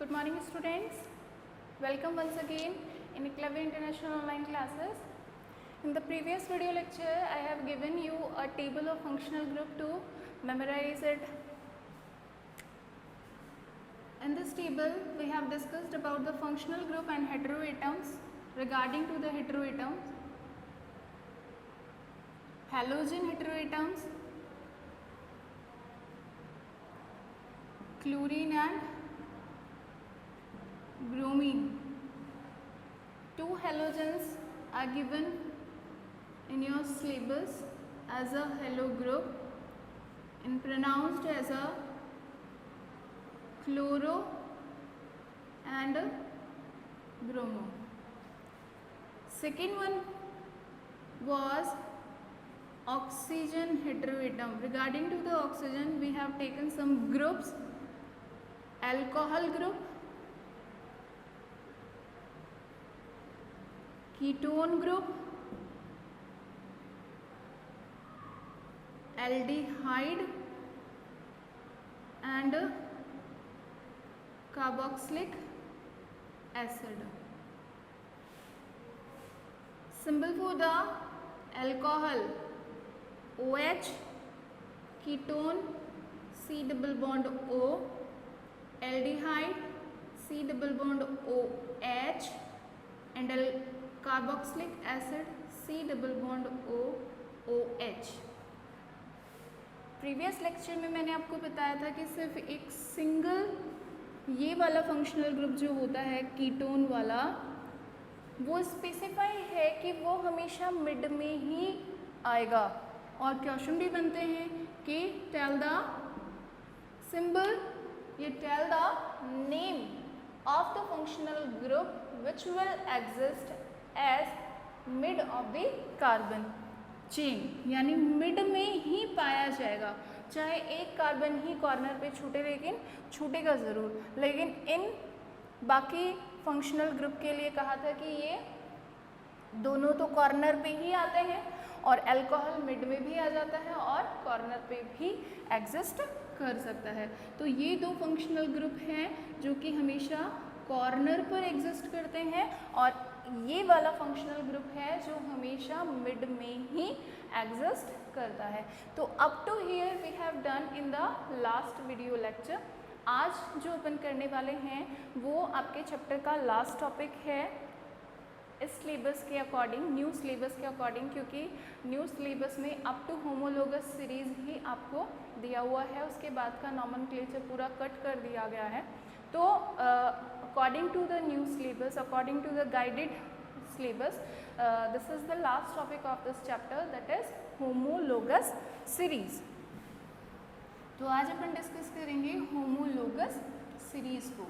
Good morning students. Welcome once again in Clever International Online Classes. In the previous video lecture I have given you a table of functional group to memorize it. In this table we have discussed about the functional group and heteroatoms. Regarding to the heteroatoms, halogen heteroatoms, chlorine and bromine. Two halogens are given in your syllabus as a halo group and pronounced as a chloro and bromo. Second one was oxygen heteroatom. Regarding to the oxygen, we have taken some groups: alcohol group, ketone group, aldehyde and carboxylic acid. Symbol for the alcohol: OH, ketone C double bond O, aldehyde C double bond OH and carboxylic acid C double bond OH. Previous lecture में मैंने आपको बताया था कि सिर्फ एक single ये वाला फंक्शनल ग्रुप जो होता है कीटोन वाला, वो स्पेसिफाई है कि वो हमेशा मिड में ही आएगा और क्वेश्चन भी बनते हैं कि टेल द सिंबल, ये tell the name of the functional group which will exist as mid of the carbon chain, यानी मिड में ही पाया जाएगा। चाहे एक कार्बन ही कॉर्नर पे छूटे, लेकिन छूटेगा ज़रूर। लेकिन इन बाकी फंक्शनल ग्रुप के लिए कहा था कि ये दोनों तो कॉर्नर पे ही आते हैं और अल्कोहल मिड में भी आ जाता है और कॉर्नर पे भी एग्जिस्ट कर सकता है। तो ये दो फंक्शनल ग्रुप हैं जो कि हमेशा कॉर्नर पर एग्जिस्ट करते हैं और ये वाला फंक्शनल ग्रुप है जो हमेशा मिड में ही एग्जिस्ट करता है। तो up to here we have done in the last video lecture. आज जो अपन करने वाले हैं वो आपके चैप्टर का लास्ट टॉपिक है इस सिलेबस के अकॉर्डिंग, न्यू सिलेबस के अकॉर्डिंग, क्योंकि न्यू सिलेबस में अप टू होमोलोगस सीरीज़ ही आपको दिया हुआ है, उसके बाद का नॉमेनक्लेचर पूरा कट कर दिया गया है। तो according to the new syllabus, according to the guided syllabus, this is the last topic of this chapter, that is homologous series. तो आज अपन डिस्कस करेंगे होमोलोगस सीरीज को।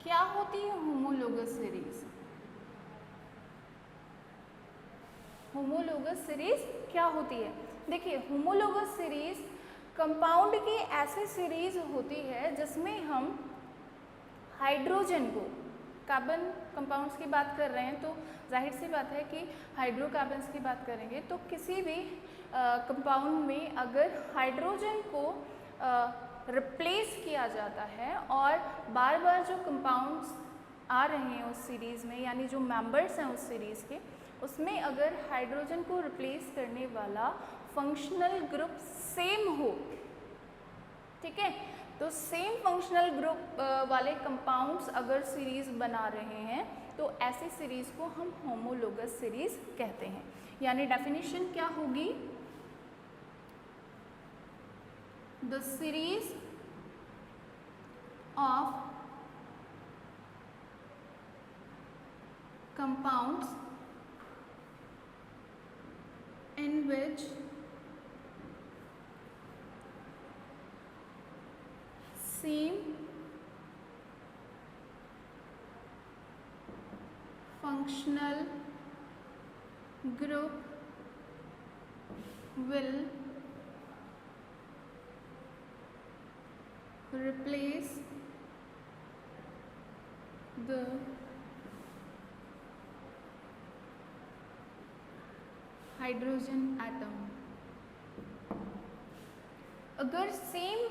क्या होती है होमोलोगस सीरीज? होमोलोगस सीरीज क्या होती है? देखिए, होमोलोगस सीरीज कंपाउंड की ऐसी सीरीज होती है जिसमें हम हाइड्रोजन को, कार्बन कंपाउंड्स की बात कर रहे हैं तो जाहिर सी बात है कि हाइड्रोकार्बन्स की बात करेंगे, तो किसी भी कंपाउंड में अगर हाइड्रोजन को रिप्लेस किया जाता है और बार बार जो कंपाउंड्स आ रहे हैं उस सीरीज़ में, यानी जो मेंबर्स हैं उस सीरीज़ के, उसमें अगर हाइड्रोजन को रिप्लेस करने वाला फंक्शनल ग्रुप सेम हो, ठीक है, तो सेम फंक्शनल ग्रुप वाले कंपाउंड्स अगर सीरीज़ बना रहे हैं तो ऐसी सीरीज़ को हम होमोलोगस सीरीज़ कहते हैं। यानी डेफिनेशन क्या होगी? The series of compounds in which same functional group will replace the hydrogen atom. अगर सेम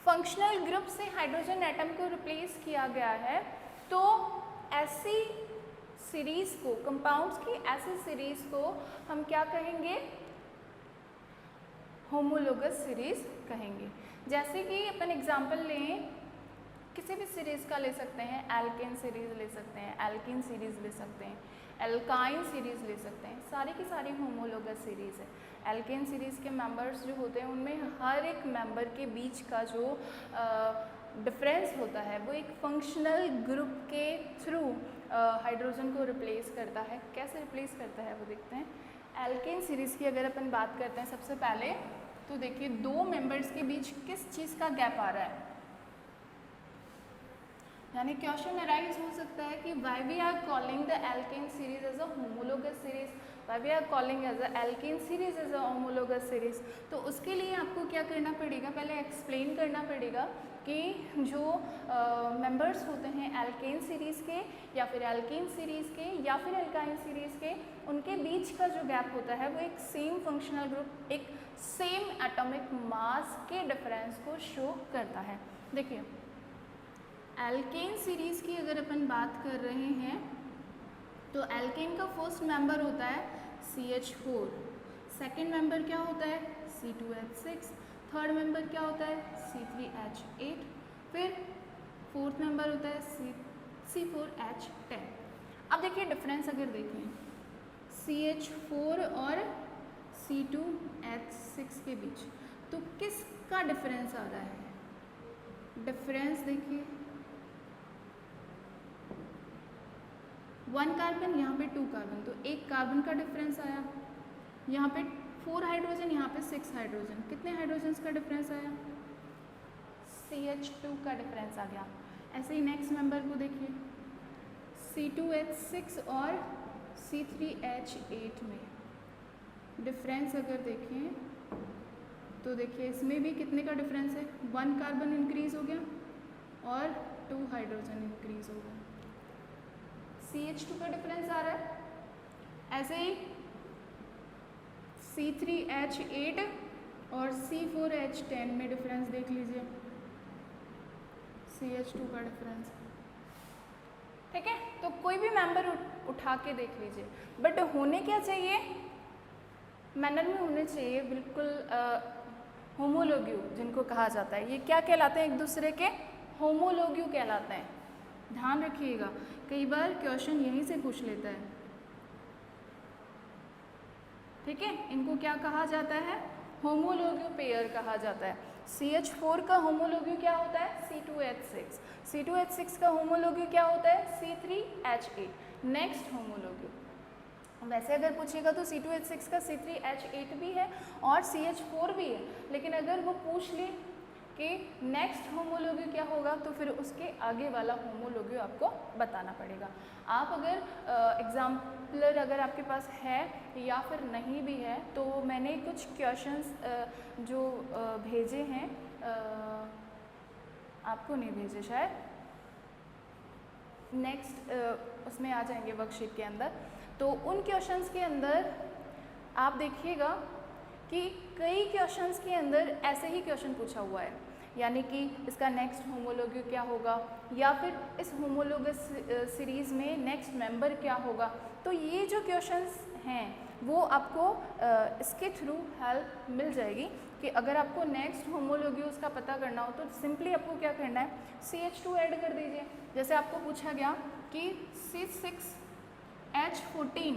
फंक्शनल ग्रुप से हाइड्रोजन एटम को रिप्लेस किया गया है तो ऐसी सीरीज को, कंपाउंड्स की ऐसी सीरीज को हम क्या कहेंगे? होमोलोगस सीरीज कहेंगे। जैसे कि अपन एग्जांपल लें, किसी भी सीरीज का ले सकते हैं, एल्केन सीरीज ले सकते हैं, एल्कीन सीरीज ले सकते हैं, एल्काइन सीरीज ले सकते हैं, सारी की सारी होमोलोगस सीरीज है। एल्केन सीरीज के मेंबर्स जो होते हैं उनमें हर एक मेंबर के बीच का जो डिफरेंस होता है वो एक फंक्शनल ग्रुप के थ्रू हाइड्रोजन को रिप्लेस करता है। कैसे रिप्लेस करता है वो देखते हैं। एल्केन सीरीज़ की अगर अपन बात करते हैं सबसे पहले, तो देखिए दो मेंबर्स के बीच किस चीज़ का गैप आ रहा है, यानी क्वेश्चन अराइज हो सकता है कि why we are calling the alkane series as a homologous series, why we are calling as a alkane series as a homologous series. तो उसके लिए आपको क्या करना पड़ेगा, पहले एक्सप्लेन करना पड़ेगा कि जो मेंबर्स होते हैं एल्केन सीरीज़ के या फिर एल्केन सीरीज़ के या फिर एल्काइन सीरीज़ के, उनके बीच का जो गैप होता है वो एक सेम फंक्शनल ग्रुप, एक सेम एटॉमिक मास के डिफरेंस को शो करता है। देखिए एल्केन सीरीज़ की अगर अपन बात कर रहे हैं तो एल्केन का फर्स्ट मेंबर होता है CH4, सेकेंड मेंबर क्या होता है C2H6, थर्ड मेंबर क्या होता है C3H8, फिर फोर्थ मेंबर होता है C4H10। अब देखिए डिफरेंस अगर देखें CH4 और C2H6 के बीच, तो किसका डिफरेंस आ रहा है? डिफरेंस देखिए 1 कार्बन, यहाँ पे 2 कार्बन, तो 1 कार्बन का डिफरेंस आया, यहाँ पे 4 हाइड्रोजन, यहाँ पे 6 हाइड्रोजन, कितने हाइड्रोजन्स का डिफरेंस आया? CH2 का डिफरेंस आ गया। ऐसे ही नेक्स्ट मेंबर को देखिए C2H6 और C3H8 में डिफरेंस अगर देखें तो देखिए इसमें भी कितने का डिफरेंस है, 1 कार्बन इंक्रीज हो गया और 2 हाइड्रोजन इंक्रीज हो गया, CH2 का डिफरेंस आ रहा है। ऐसे ही C3H8 और C4H10 में डिफरेंस देख लीजिए, CH2 का डिफरेंस, ठीक है। तो कोई भी मेंबर उठा के देख लीजिए, बट होने क्या चाहिए, मैनर में होने चाहिए बिल्कुल होमोलोग्यू जिनको कहा जाता है। ये क्या कहलाते हैं? एक दूसरे के होमोलोग्यू कहलाते हैं। ध्यान रखिएगा, कई बार क्वेश्चन यहीं से पूछ लेता है, ठीक है। इनको क्या कहा जाता है? होमोलोग्यू पेयर कहा जाता है। CH4 का होमोलोग्यू क्या होता है? C2H6, C2H6 का होमोलोग्यू क्या होता है? C3H8। नेक्स्ट होमोलोग्यू, वैसे अगर पूछेगा तो C2H6 का C3H8 भी है और CH4 भी है, लेकिन अगर वो पूछ ले कि नेक्स्ट होमोलोग्यू क्या होगा तो फिर उसके आगे वाला होमोलोग्यू आपको बताना पड़ेगा। आप अगर एग्जाम्पलर अगर आपके पास है या फिर नहीं भी है तो मैंने कुछ क्वेश्चंस जो भेजे हैं, आपको नहीं भेजे शायद, नेक्स्ट उसमें आ जाएंगे वर्कशीट के अंदर। तो उन क्वेश्चंस के अंदर आप देखिएगा कि कई क्वेश्चंस के अंदर ऐसे ही क्वेश्चन पूछा हुआ है, यानी कि इसका नेक्स्ट होमोलोग्यू क्या होगा या फिर इस होमोलोगस सीरीज़ में नेक्स्ट मेंबर क्या होगा। तो ये जो क्वेश्चंस हैं वो आपको इसके थ्रू हेल्प मिल जाएगी कि अगर आपको नेक्स्ट होमोलोग्यू उसका पता करना हो तो सिंपली आपको क्या करना है, CH2 ऐड कर दीजिए। जैसे आपको पूछा गया कि C6H14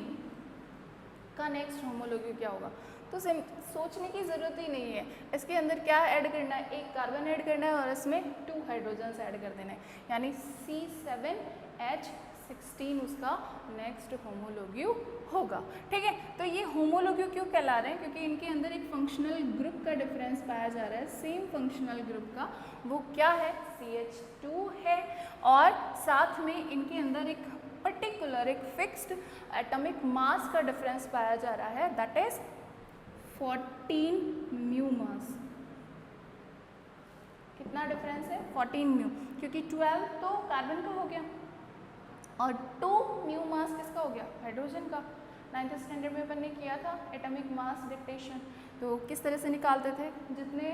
का नेक्स्ट होमोलोग्यू क्या होगा, तो सोचने की ज़रूरत ही नहीं है, इसके अंदर क्या ऐड करना है, 1 कार्बन ऐड करना है और इसमें 2 हाइड्रोजन्स ऐड कर देना है, यानी C7H16 उसका नेक्स्ट होमोलोग्यू होगा, ठीक है। तो ये होमोलोग्यू क्यों कहला रहे हैं? क्योंकि इनके अंदर एक फंक्शनल ग्रुप का डिफरेंस पाया जा रहा है, सेम फंक्शनल ग्रुप का, वो क्या है? CH2 है, और साथ में इनके अंदर एक पर्टिकुलर एक फिक्स्ड एटॉमिक मास का डिफरेंस पाया जा रहा है, दैट इज 14 म्यू मास। कितना डिफरेंस है? 14 म्यू, क्योंकि 12 तो कार्बन का हो गया और 2 म्यू मास किसका हो गया? हाइड्रोजन का। 9th स्टैंडर्ड में अपन ने किया था एटॉमिक मास डिक्टेशन। तो किस तरह से निकालते थे, जितने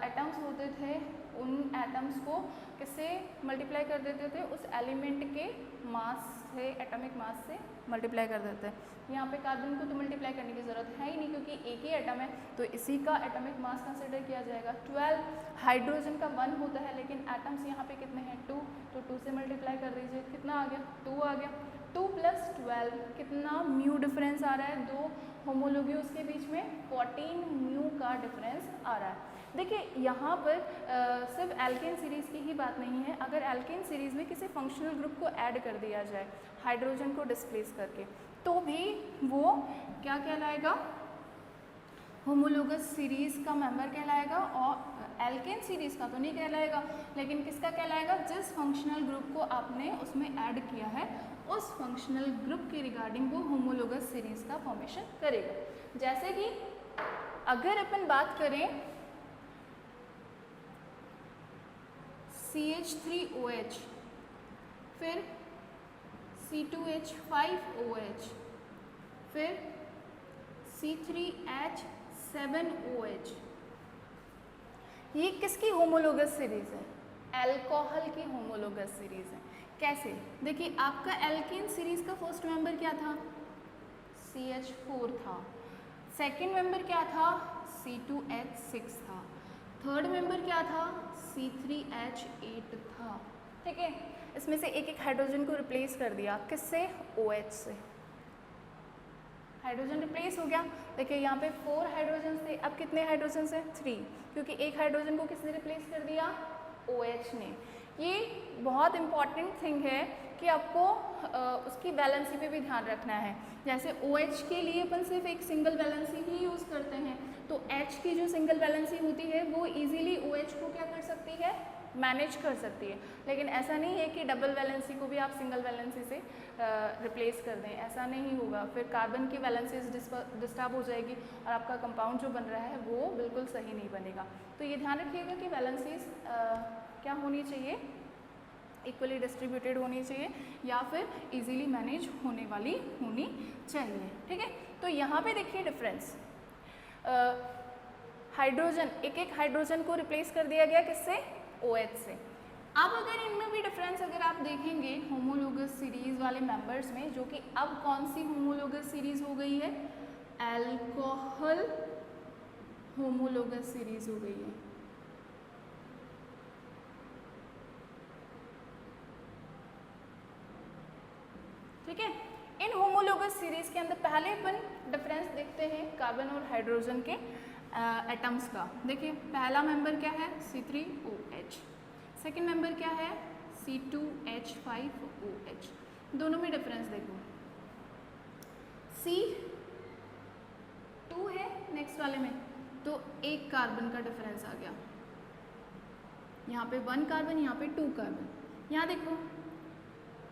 एटम्स होते थे उन एटम्स को किससे मल्टीप्लाई कर देते थे, उस एलिमेंट के मास से, एटॉमिक मास से मल्टीप्लाई कर देते हैं। यहाँ पे कार्बन को तो मल्टीप्लाई करने की ज़रूरत है ही नहीं क्योंकि एक ही एटम है, तो इसी का एटॉमिक मास कंसिडर किया जाएगा। 12 हाइड्रोजन का 1 होता है, लेकिन एटम्स यहाँ पे कितने हैं 2, तो 2 से मल्टीप्लाई कर दीजिए, कितना आ गया 2 आ गया। 2 + 12 कितना म्यू डिफरेंस आ रहा है, दो होमोलोग्यूज के बीच में 14 म्यू का डिफरेंस आ रहा है। देखिए यहाँ पर सिर्फ एल्केन सीरीज़ की ही बात नहीं है, अगर एल्केन सीरीज़ में किसी फंक्शनल ग्रुप को ऐड कर दिया जाए हाइड्रोजन को डिस्प्लेस करके, तो भी वो क्या कहलाएगा, होमोलोगस सीरीज़ का मेंबर कहलाएगा। और एल्केन सीरीज़ का तो नहीं कहलाएगा, लेकिन किसका कहलाएगा, जिस फंक्शनल ग्रुप को आपने उसमें ऐड किया है उस फंक्शनल ग्रुप के रिगार्डिंग वो होमोलोगस सीरीज़ का फॉर्मेशन करेगा। जैसे कि अगर अपन बात करें CH3OH, फिर C2H5OH, फिर C3H7OH, ये किसकी होमोलोगस सीरीज़ है, अल्कोहल की होमोलोगस सीरीज़ है। कैसे, देखिए आपका एल्केन सीरीज़ का फर्स्ट मेंबर क्या था, CH4 था, सेकंड मेंबर क्या था, C2H6 था, थर्ड मेंबर क्या था, C3H8 था। ठीक है, इसमें से एक एक हाइड्रोजन को रिप्लेस कर दिया, किससे, OH से, हाइड्रोजन रिप्लेस हो गया। देखिए यहाँ पे 4 हाइड्रोजन थे, अब कितने हाइड्रोजन है, 3, क्योंकि एक हाइड्रोजन को किसने रिप्लेस कर दिया, OH ने। ये बहुत इंपॉर्टेंट थिंग है कि आपको उसकी वैलेंसी पे भी ध्यान रखना है। जैसे OH के लिए अपन सिर्फ एक सिंगल वैलेंसी ही यूज़ करते हैं, तो H की जो सिंगल वैलेंसी होती है वो इजीली OH को क्या कर सकती है, मैनेज कर सकती है। लेकिन ऐसा नहीं है कि डबल वैलेंसी को भी आप सिंगल वैलेंसी से रिप्लेस कर दें, ऐसा नहीं होगा, फिर कार्बन की वैलेंसीज डिस्टर्ब हो जाएगी और आपका कंपाउंड जो बन रहा है वो बिल्कुल सही नहीं बनेगा। तो ये ध्यान रखिएगा कि वैलेंसीज क्या होनी चाहिए, इक्वली डिस्ट्रीब्यूटेड होनी चाहिए या फिर इजीली मैनेज होने वाली होनी चाहिए। ठीक है, तो यहाँ पे देखिए डिफरेंस, हाइड्रोजन, एक एक हाइड्रोजन को रिप्लेस कर दिया गया किससे, OH से। अब अगर इनमें भी डिफरेंस अगर आप देखेंगे होमोलोगस सीरीज वाले मेंबर्स में, जो कि अब कौन सी होमोलोगस सीरीज हो गई है, अल्कोहल होमोलोगस सीरीज हो गई है। ठीक है, इन होमोलोगस सीरीज के अंदर पहले अपन डिफरेंस देखते हैं कार्बन और हाइड्रोजन के एटम्स का। देखिए पहला मेंबर क्या है, C3OH, सेकंड मेंबर क्या है, C2H5OH। दोनों में डिफरेंस देखो, C2 है नेक्स्ट वाले में, तो एक कार्बन का डिफरेंस आ गया, यहाँ पे 1 कार्बन, यहाँ पे 2 कार्बन। यहाँ देखो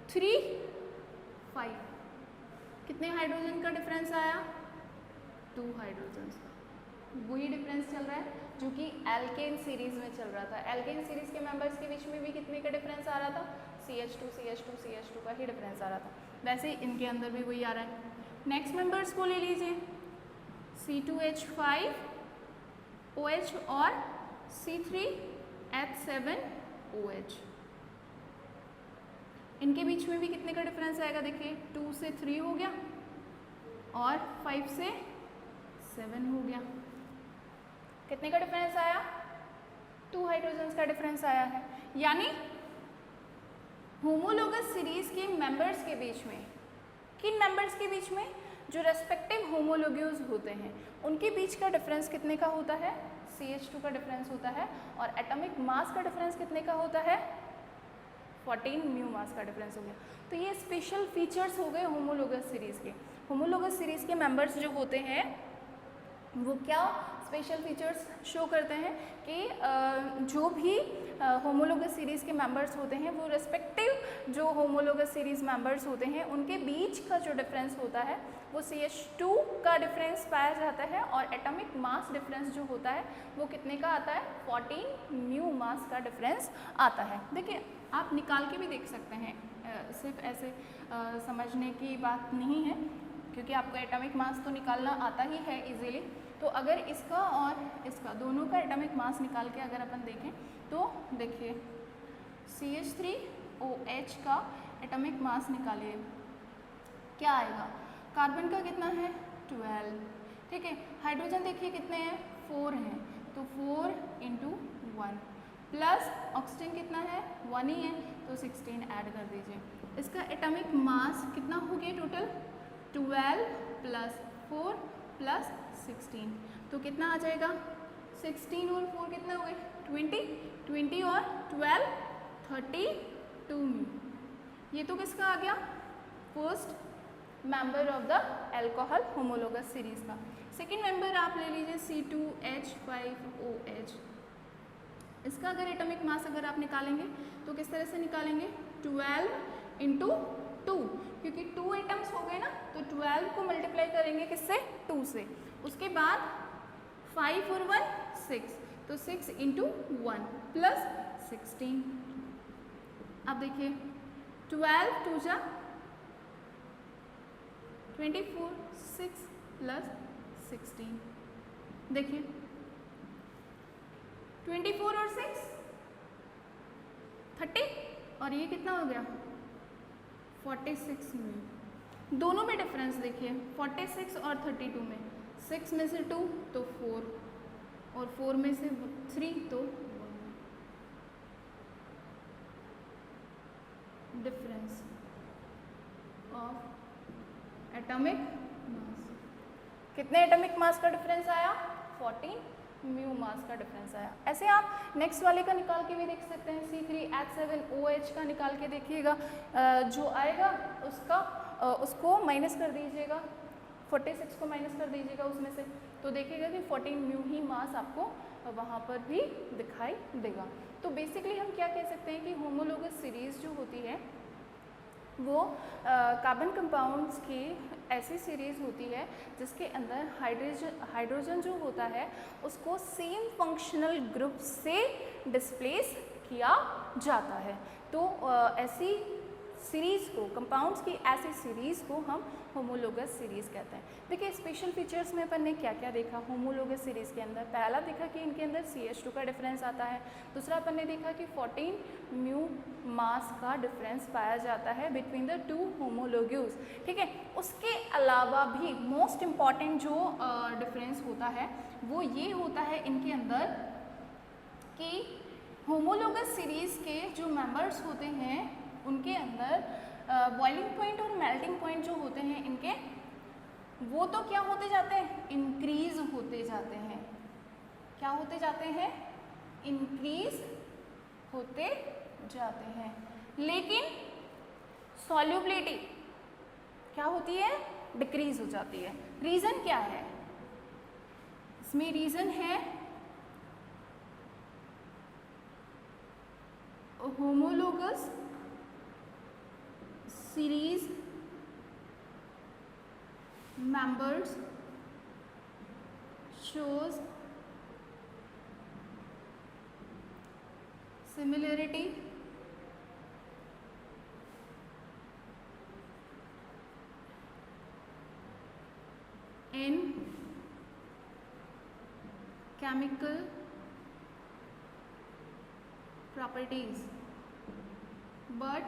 3, 5, कितने हाइड्रोजन का डिफरेंस आया, 2 हाइड्रोजन का। वही डिफरेंस चल रहा है जो कि एल्केन सीरीज में चल रहा था। एल्केन सीरीज के मेंबर्स के बीच में भी कितने का डिफरेंस आ रहा था, CH2 CH2 CH2 का ही डिफरेंस आ रहा था। वैसे ही इनके अंदर भी वही आ रहा है। नेक्स्ट मेंबर्स को ले लीजिए, C2H5OH और C3H7OH, इनके बीच में भी कितने का डिफरेंस आएगा, देखिए 2 से 3 हो गया और 5 से 7 हो गया। कितने का डिफरेंस आया, 2 हाइड्रोजन्स का डिफरेंस आया है। यानी होमोलोगस सीरीज के मेंबर्स के बीच में, किन मेंबर्स के बीच में, जो रेस्पेक्टिव होमोलोग्यूज होते हैं उनके बीच का डिफरेंस कितने का होता है, CH2 का डिफरेंस होता है। और एटॉमिक मास का डिफरेंस कितने का होता है, 14 म्यू मास का डिफरेंस हो गया। तो ये स्पेशल फीचर्स हो गए होमोलोगस सीरीज के। होमोलोगस सीरीज के मेंबर्स जो होते हैं वो क्या स्पेशल फीचर्स शो करते हैं कि जो भी होमोलोगस सीरीज़ के मेंबर्स होते हैं वो रेस्पेक्टिव जो होमोलोगस सीरीज़ मेंबर्स होते हैं उनके बीच का जो डिफरेंस होता है वो CH2 का डिफरेंस पाया जाता है। और एटॉमिक मास डिफरेंस जो होता है वो कितने का आता है, 14 म्यू मास का डिफरेंस आता है। देखिए आप निकाल के भी देख सकते हैं, सिर्फ ऐसे समझने की बात नहीं है। क्योंकि आपको एटॉमिक मास तो निकालना आता ही है इजीली। तो अगर इसका और इसका दोनों का एटॉमिक मास निकाल के अगर अपन देखें तो देखिए CH3OH का एटॉमिक मास निकालिए, क्या आएगा? कार्बन का कितना है 12, ठीक है। हाइड्रोजन देखिए कितने हैं 4 हैं, तो 4 × 1 प्लस ऑक्सीजन कितना है 1 ही है, तो 16 ऐड कर दीजिए। इसका एटॉमिक मास कितना हो गया टोटल 12 + 4 + 16, तो कितना आ जाएगा 16 और 4 कितना हो गए 20 और 12 32 म्यू। ये तो किसका आ गया first member of the alcohol homologous series का। सेकेंड मेंबर आप ले लीजिए C2H5OH। इसका अगर एटॉमिक मास अगर आप निकालेंगे तो किस तरह से निकालेंगे 12 × 2, क्योंकि 2 एटम्स हो गए ना, तो 12 को मल्टीप्लाई करेंगे किससे 2 से। उसके बाद 5 और 1 6, तो 6 × 1 + 16। अब देखिए 12 2 जा 24, 6 + 16, देखिए 24 और 6 30, और ये कितना हो गया 46 में। दोनों में डिफरेंस देखिए 46 और 32 में, 6 में से 2 तो 4 और 4 में से 3 तो 1। डिफरेंस ऑफ एटॉमिक मास, कितने एटॉमिक मास का डिफरेंस आया 14 म्यू मास का डिफरेंस आया। ऐसे आप नेक्स्ट वाले का निकाल के भी देख सकते हैं, C3H7OH का निकाल के देखिएगा, जो आएगा उसको माइनस कर दीजिएगा, 46 को माइनस कर दीजिएगा उसमें से, तो देखिएगा कि 14 म्यू ही मास आपको वहाँ पर भी दिखाई देगा। तो बेसिकली हम क्या कह सकते हैं कि होमोलोगस सीरीज जो होती है वो कार्बन कंपाउंड्स की ऐसी सीरीज़ होती है जिसके अंदर हाइड्रोजन जो होता है उसको सेम फंक्शनल ग्रुप से डिस्प्लेस किया जाता है। तो ऐसी सीरीज़ को, कंपाउंड्स की ऐसी सीरीज़ को हम होमोलोगस सीरीज़ कहते हैं। देखिए स्पेशल फीचर्स में अपन ने क्या क्या देखा होमोलोगस सीरीज़ के अंदर। पहला देखा कि इनके अंदर CH2 का डिफरेंस आता है। दूसरा अपन ने देखा कि 14 म्यू मास का डिफरेंस पाया जाता है बिटवीन द 2 होमोलोग्यूज, ठीक है। उसके अलावा भी मोस्ट इम्पॉर्टेंट जो डिफरेंस होता है वो ये होता है इनके अंदर कि होमोलोगस सीरीज़ के जो मेंबर्स होते हैं उनके अंदर बॉइलिंग पॉइंट और मेल्टिंग पॉइंट जो होते हैं इनके, वो तो क्या होते जाते हैं इंक्रीज होते जाते हैं। क्या होते जाते हैं इंक्रीज होते जाते हैं, लेकिन सॉल्युबिलिटी क्या होती है डिक्रीज हो जाती है। रीज़न क्या है इसमें? रीज़न है homologous series members shows similarity in chemical properties but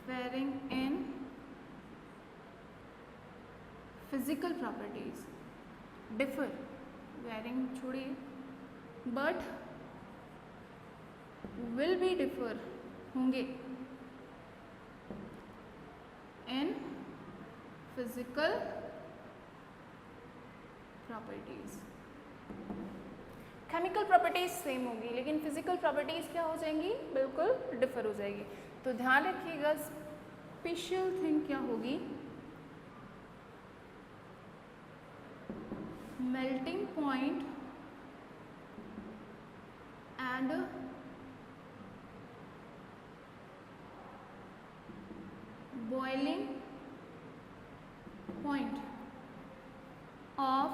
varying in physical properties, differ, varying छोड़िए but will be differ होंगे in physical properties। Chemical properties same होगी लेकिन फिजिकल प्रॉपर्टीज क्या हो जाएंगी बिल्कुल डिफर हो जाएगी। तो ध्यान रखिएगा स्पेशल थिंग क्या होगी melting point and boiling point of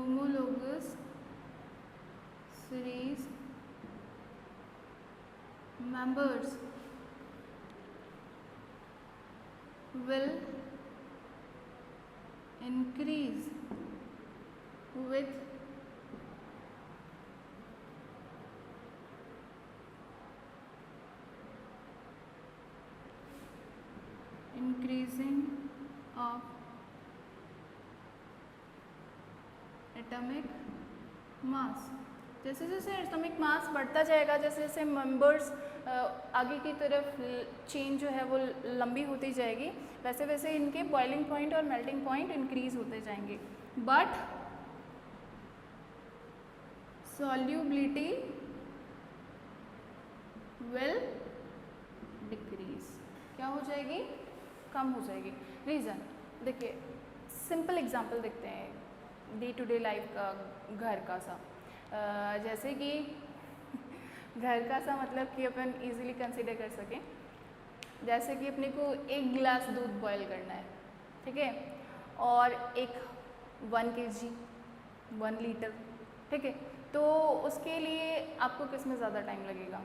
homologous series members will increase with increasing of atomic mass. जैसे जैसे एटॉमिक मास बढ़ता जाएगा, जैसे जैसे मेंबर्स आगे की तरफ चेन जो है वो लंबी होती जाएगी, वैसे वैसे इनके बॉइलिंग पॉइंट और मेल्टिंग पॉइंट इंक्रीज होते जाएंगे, बट सॉल्युबिलिटी विल डिक्रीज। क्या हो जाएगी? कम हो जाएगी। रीज़न देखिए, सिंपल एग्जांपल देखते हैं डे टू डे लाइफ का, घर का सा। जैसे कि घर का सा मतलब कि अपन इजीली कंसीडर कर सकें, जैसे कि अपने को 1 गिलास दूध बॉईल करना है, ठीक है, और एक 1 kg 1 लीटर, ठीक है, तो उसके लिए आपको किस में ज़्यादा टाइम लगेगा?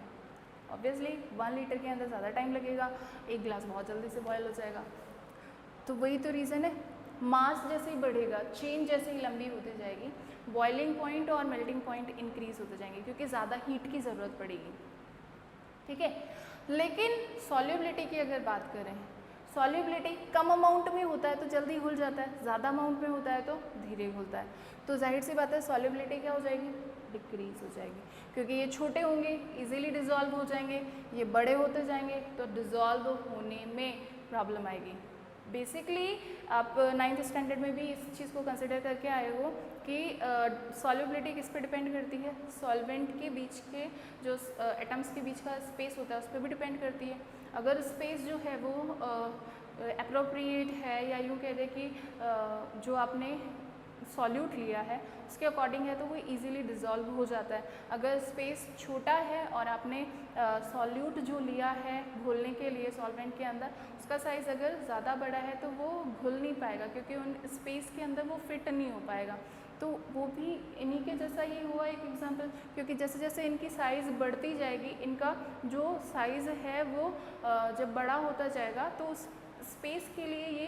ऑब्वियसली 1 लीटर के अंदर ज़्यादा टाइम लगेगा, 1 गिलास बहुत जल्दी से बॉयल हो जाएगा। तो वही तो रीज़न है, मास जैसे ही बढ़ेगा, चेन जैसे ही लंबी होती जाएगी, बॉइलिंग पॉइंट और मेल्टिंग पॉइंट इंक्रीज होते जाएंगे क्योंकि ज़्यादा हीट की ज़रूरत पड़ेगी, ठीक है। लेकिन सॉल्युबिलिटी की अगर बात करें, सॉल्युबिलिटी कम अमाउंट में होता है तो जल्दी घुल जाता है, ज़्यादा अमाउंट में होता है तो धीरे घुलता है। तो जाहिर सी बात है सॉल्युबिलिटी क्या हो जाएगी? डिक्रीज हो जाएगी, क्योंकि ये छोटे होंगे इजीली डिज़ोल्व हो जाएंगे, ये बड़े होते जाएंगे तो डिज़ोल्व होने में प्रॉब्लम आएगी। बेसिकली आप 9th स्टैंडर्ड में भी इस चीज़ को कंसिडर करके आए हो कि सॉल्युबिलिटी किस पे डिपेंड करती है? सॉल्वेंट के बीच के जो एटम्स के बीच का स्पेस होता है उस पर भी डिपेंड करती है। अगर स्पेस जो है वो एप्रोप्रिएट है, या यूँ कह दें कि जो आपने सॉल्यूट लिया है उसके अकॉर्डिंग है तो वो इजीली डिज़ोल्व हो जाता है। अगर स्पेस छोटा है और आपने सॉल्यूट जो लिया है घोलने के लिए सॉल्वेंट के अंदर, उसका साइज़ अगर ज़्यादा बड़ा है तो वो घुल नहीं पाएगा क्योंकि उन स्पेस के अंदर वो फिट नहीं हो पाएगा। तो वो भी इन्हीं के जैसा ही हुआ एक एग्जांपल, क्योंकि जैसे जैसे इनकी साइज़ बढ़ती जाएगी, इनका जो साइज़ है वो जब बड़ा होता जाएगा तो उस स्पेस के लिए ये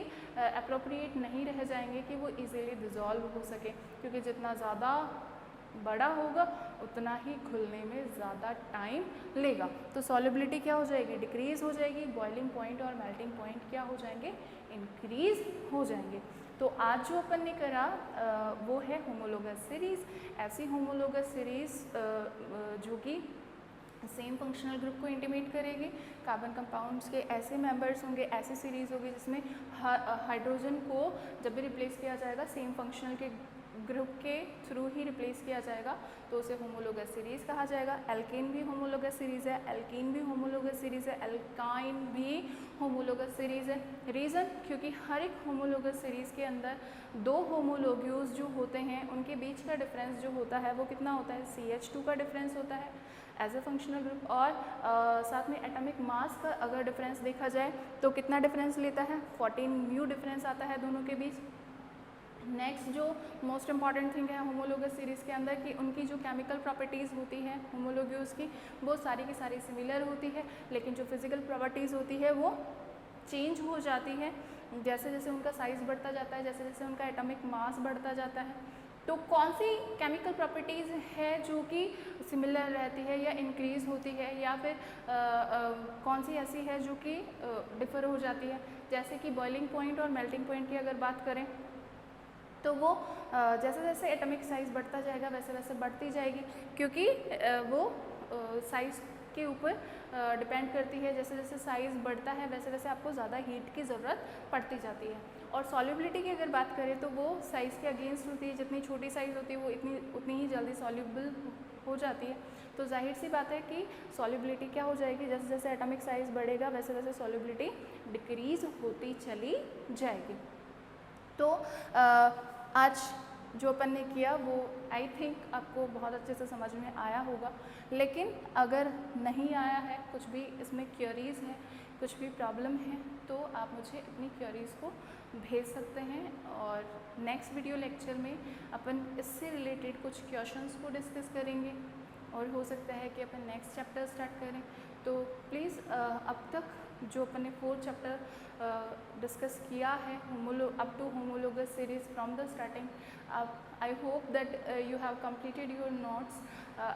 अप्रोप्रिएट नहीं रह जाएंगे कि वो इजीली डिज़ोल्व हो सके, क्योंकि जितना ज़्यादा बड़ा होगा उतना ही घुलने में ज़्यादा टाइम लेगा। तो सॉल्युबिलिटी क्या हो जाएगी? डिक्रीज़ हो जाएगी। बॉइलिंग पॉइंट और मेल्टिंग पॉइंट क्या हो जाएंगे? इंक्रीज़ हो जाएंगे। तो आज जो अपन ने करा वो है होमोलोगस सीरीज़। ऐसी होमोलोगस सीरीज़ जो कि सेम फंक्शनल ग्रुप को इंटीमेट करेगी। कार्बन कंपाउंड्स के ऐसे मेंबर्स होंगे, ऐसी सीरीज़ होगी जिसमें हाइड्रोजन को जब भी रिप्लेस किया जाएगा सेम फंक्शनल के ग्रुप के थ्रू ही रिप्लेस किया जाएगा तो उसे होमोलोगस सीरीज़ कहा जाएगा। एल्केन भी होमोलोगस सीरीज़ है, एल्कीन भी होमोलोगस सीरीज़ है, एल्काइन भी होमोलोगस सीरीज़ है। रीज़न क्योंकि हर एक होमोलोगस सीरीज़ के अंदर 2 होमोलोग्यूज जो होते हैं उनके बीच का डिफरेंस जो होता है वो कितना होता है? CH2 का डिफरेंस होता है एज ए फंक्शनल ग्रुप, और साथ में एटॉमिक मास का अगर डिफरेंस देखा जाए तो कितना डिफरेंस लेता है? 14 म्यू डिफरेंस आता है दोनों के बीच। नेक्स्ट जो मोस्ट इंपॉर्टेंट थिंग है होमोलोगस सीरीज़ के अंदर कि उनकी जो केमिकल प्रॉपर्टीज़ होती हैं होमोलोग्यूज की वो सारी की सारी सिमिलर होती है, लेकिन जो फिजिकल प्रॉपर्टीज़ होती है वो चेंज हो जाती है जैसे जैसे उनका साइज़ बढ़ता जाता है, जैसे जैसे उनका एटॉमिक मास बढ़ता जाता है। तो कौन सी केमिकल प्रॉपर्टीज़ है जो कि सिमिलर रहती है या इंक्रीज़ होती है, या फिर कौन सी ऐसी है जो कि डिफ़र हो जाती है? जैसे कि बॉइलिंग पॉइंट और मेल्टिंग पॉइंट की अगर बात करें तो वो जैसे जैसे एटॉमिक साइज़ बढ़ता जाएगा वैसे वैसे बढ़ती जाएगी, क्योंकि वो साइज़ के ऊपर डिपेंड करती है। जैसे जैसे साइज़ बढ़ता है वैसे वैसे आपको ज़्यादा हीट की ज़रूरत पड़ती जाती है। और सॉल्युबिलिटी की अगर बात करें तो वो साइज़ के अगेंस्ट होती है, जितनी छोटी साइज़ होती है वो उतनी ही जल्दी सॉल्युबल हो जाती है। तो जाहिर सी बात है कि सॉल्युबिलिटी क्या हो जाएगी? जैसे जैसे एटॉमिक साइज़ बढ़ेगा वैसे वैसे सॉल्युबिलिटी डिक्रीज़ होती चली जाएगी। तो आज जो अपन ने किया वो आई थिंक आपको बहुत अच्छे से समझ में आया होगा, लेकिन अगर नहीं आया है, कुछ भी इसमें क्वेरीज है, कुछ भी प्रॉब्लम है तो आप मुझे अपनी क्वेरीज़ को भेज सकते हैं, और नेक्स्ट वीडियो लेक्चर में अपन इससे रिलेटेड कुछ क्वेश्चंस को डिस्कस करेंगे, और हो सकता है कि अपन नेक्स्ट चैप्टर स्टार्ट करें। तो प्लीज़ अब तक जो अपन ने 4 चैप्टर डिस्कस किया है up to homologous series from the starting, I hope that you have completed your notes.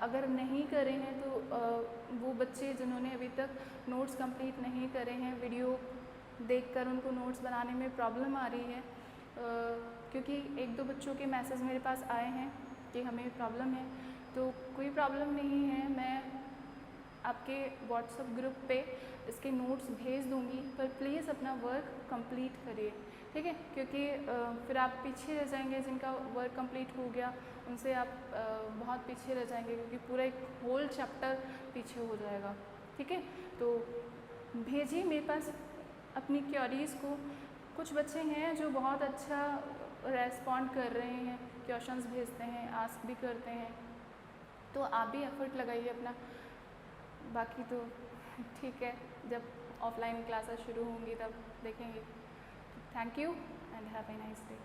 अगर नहीं करे हैं तो वो बच्चे जिन्होंने अभी तक नोट्स कंप्लीट नहीं करे हैं, वीडियो देखकर उनको नोट्स बनाने में प्रॉब्लम आ रही है, क्योंकि 1-2 बच्चों के मैसेज मेरे पास आए हैं कि हमें प्रॉब्लम है। तो कोई प्रॉब्लम नहीं है, मैं आपके व्हाट्सएप ग्रुप पे इसके नोट्स भेज दूँगी, पर प्लीज़ अपना वर्क कंप्लीट करिए, ठीक है? क्योंकि फिर आप पीछे रह जाएंगे, जिनका वर्क कंप्लीट हो गया उनसे आप बहुत पीछे रह जाएंगे, क्योंकि पूरा एक होल चैप्टर पीछे हो जाएगा, ठीक है? तो भेजिए मेरे पास अपनी क्वेरीज़ को। कुछ बच्चे हैं जो बहुत अच्छा रेस्पॉन्ड कर रहे हैं, क्वेश्चंस भेजते हैं, आस्क भी करते हैं, तो आप भी एफर्ट लगाइए अपना। बाकी तो ठीक है, जब ऑफलाइन क्लासेस शुरू होंगी तब देखेंगे। Thank you and have a nice day.